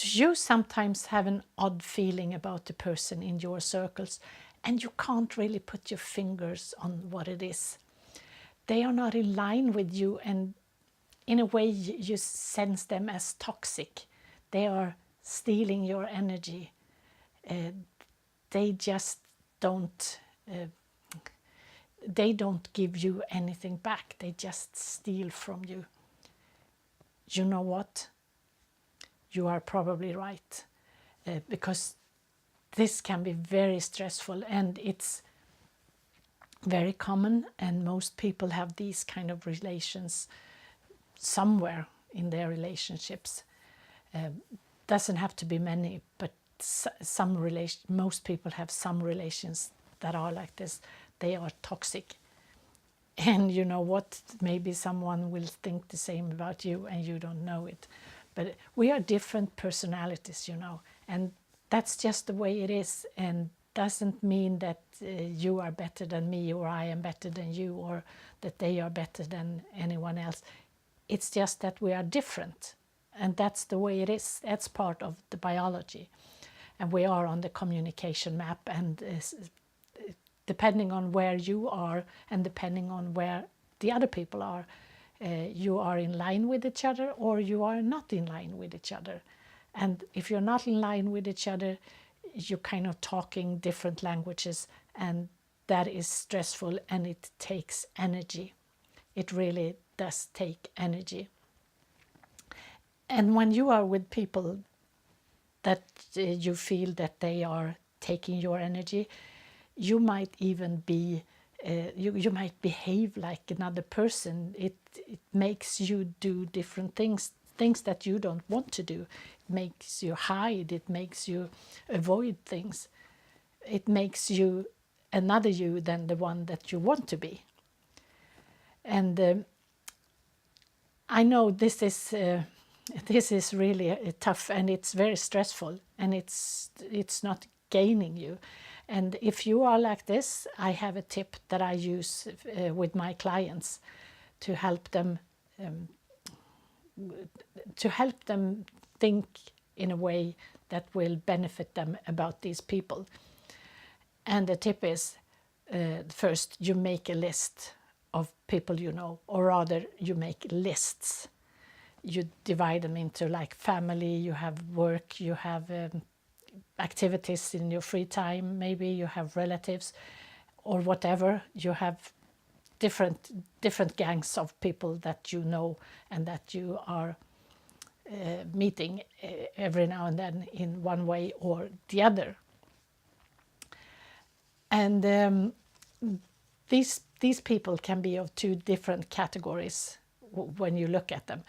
you sometimes have an odd feeling about the person in your circles, and you can't really put your fingers on what it is. They are not in line with you, and in a way you sense them as toxic. They are stealing your energy. They just don't they don't give you anything back. They just steal from you. You know what? You are probably right, because this can be very stressful, and it's very common, and most people have these kind of relations somewhere in their relationships. Doesn't have to be many, but most people have some relations that are like this. They are toxic. And you know what? Maybe someone will think the same about you and you don't know it. But we are different personalities, and that's just the way it is, and doesn't mean that you are better than me, or I am better than you, or that they are better than anyone else. It's just that we are different, and that's the way it is. That's part of the biology, and we are on the communication map, and depending on where you are and depending on where the other people are, you are in line with each other or you are not in line with each other. And if you're not in line with each other, you're kind of talking different languages, and that is stressful, and it takes energy. It really does take energy. And when you are with people that you feel that they are taking your energy, you might even be you might behave like another person. It makes you do different things that you don't want to do. It makes you hide. It makes you avoid things. It makes you another you than the one that you want to be. And I know this is really tough, and it's very stressful, and it's not gaining you. And if you are like this, I have a tip that I use with my clients to help them think in a way that will benefit them about these people. And the tip is, first, you make a list of people you know, or rather you make lists. You divide them into like family, you have work, you have activities in your free time, maybe you have relatives or whatever. You have different gangs of people that you know and that you are meeting every now and then in one way or the other. And these people can be of two different categories when you look at them.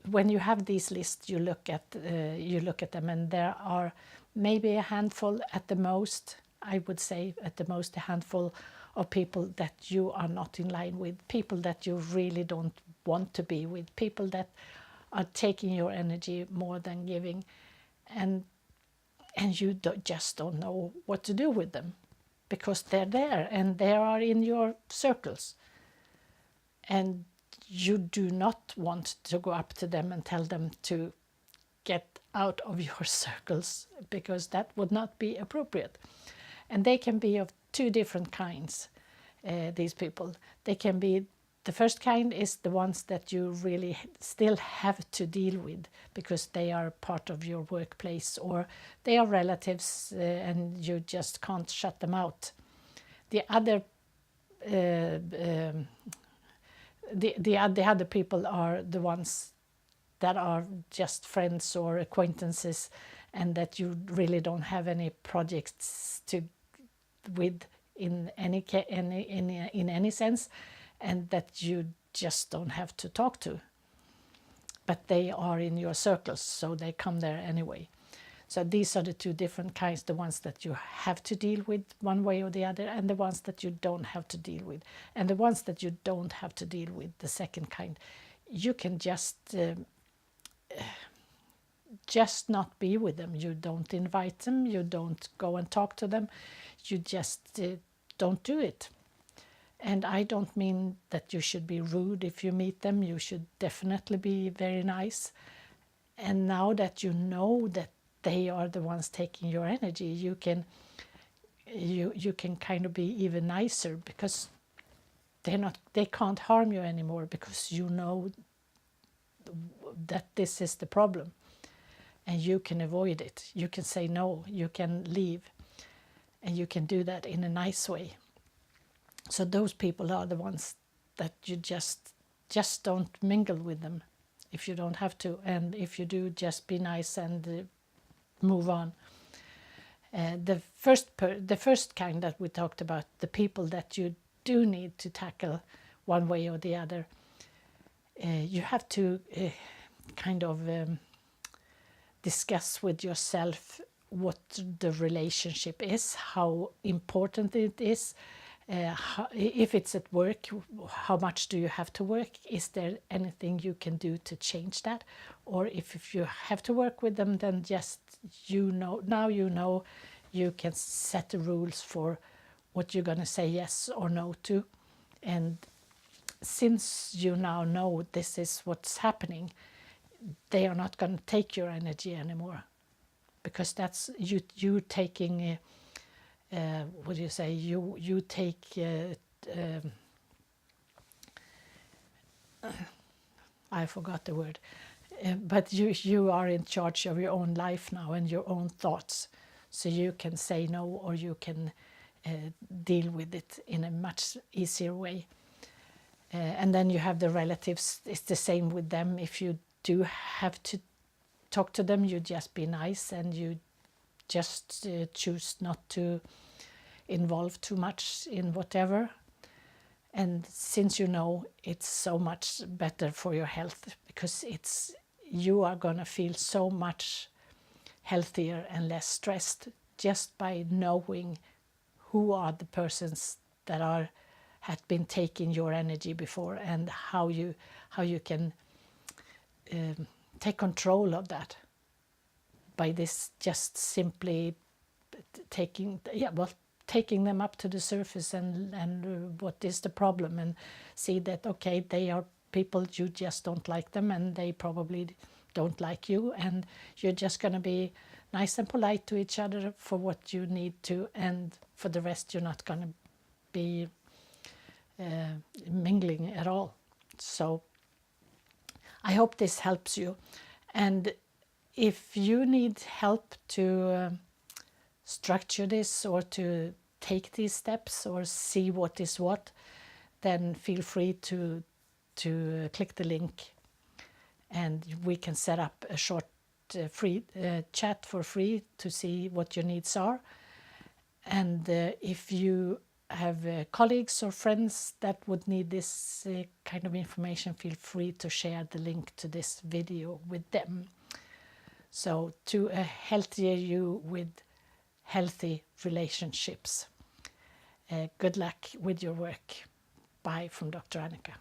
When you have these lists, you look at them, and there are maybe a handful at the most. I would say at the most a handful of people that you are not in line with, people that you really don't want to be with, people that are taking your energy more than giving, and you just don't know what to do with them, because they're there and they are in your circles, and you do not want to go up to them and tell them to get out of your circles, because that would not be appropriate. And they can be of two different kinds, these people. They can be, the first kind is the ones that you really still have to deal with because they are part of your workplace, or they are relatives and you just can't shut them out. The other the other people are the ones that are just friends or acquaintances, and that you really don't have any projects with in any sense, and that you just don't have to talk to. But they are in your circles, so they come there anyway. So these are the two different kinds, the ones that you have to deal with one way or the other, and the ones that you don't have to deal with. And the ones that you don't have to deal with, the second kind, you can just not be with them. You don't invite them, you don't go and talk to them, you just don't do it. And I don't mean that you should be rude if you meet them. You should definitely be very nice. And now that you know that they are the ones taking your energy, you can kind of be even nicer, because they can't harm you anymore, because you know that this is the problem and you can avoid it. You can say no, you can leave, and you can do that in a nice way. So those people are the ones that you just don't mingle with them if you don't have to, and if you do, just be nice and move on. The first kind that we talked about, the people that you do need to tackle one way or the other, you have to kind of discuss with yourself what the relationship is, how important it is, if it's at work, how much do you have to work? Is there anything you can do to change that? Or if you have to work with them, then just now you can set the rules for what you're going to say yes or no to. And since you now know this is what's happening, they are not going to take your energy anymore, because that's you taking what do you say, you take I forgot the word, but you are in charge of your own life now and your own thoughts, so you can say no, or you can deal with it in a much easier way. And then you have the relatives. It's the same with them. If you do have to talk to them, you just be nice, and you just choose not to involve too much in whatever. And since you know, it's so much better for your health, because you are going to feel so much healthier and less stressed just by knowing who are the persons that had been taking your energy before, and how you can take control of that by this just simply taking them up to the surface and what is the problem, and see that okay, they are people, you just don't like them, and they probably don't like you, and you're just going to be nice and polite to each other for what you need to, and for the rest you're not going to be mingling at all. So I hope this helps you, and if you need help to structure this, or to take these steps, or see what is what, then feel free to click the link, and we can set up a short free chat for free to see what your needs are. And if you have colleagues or friends that would need this kind of information, feel free to share the link to this video with them. So to a healthier you with healthy relationships. Good luck with your work. Bye from Dr. Annika.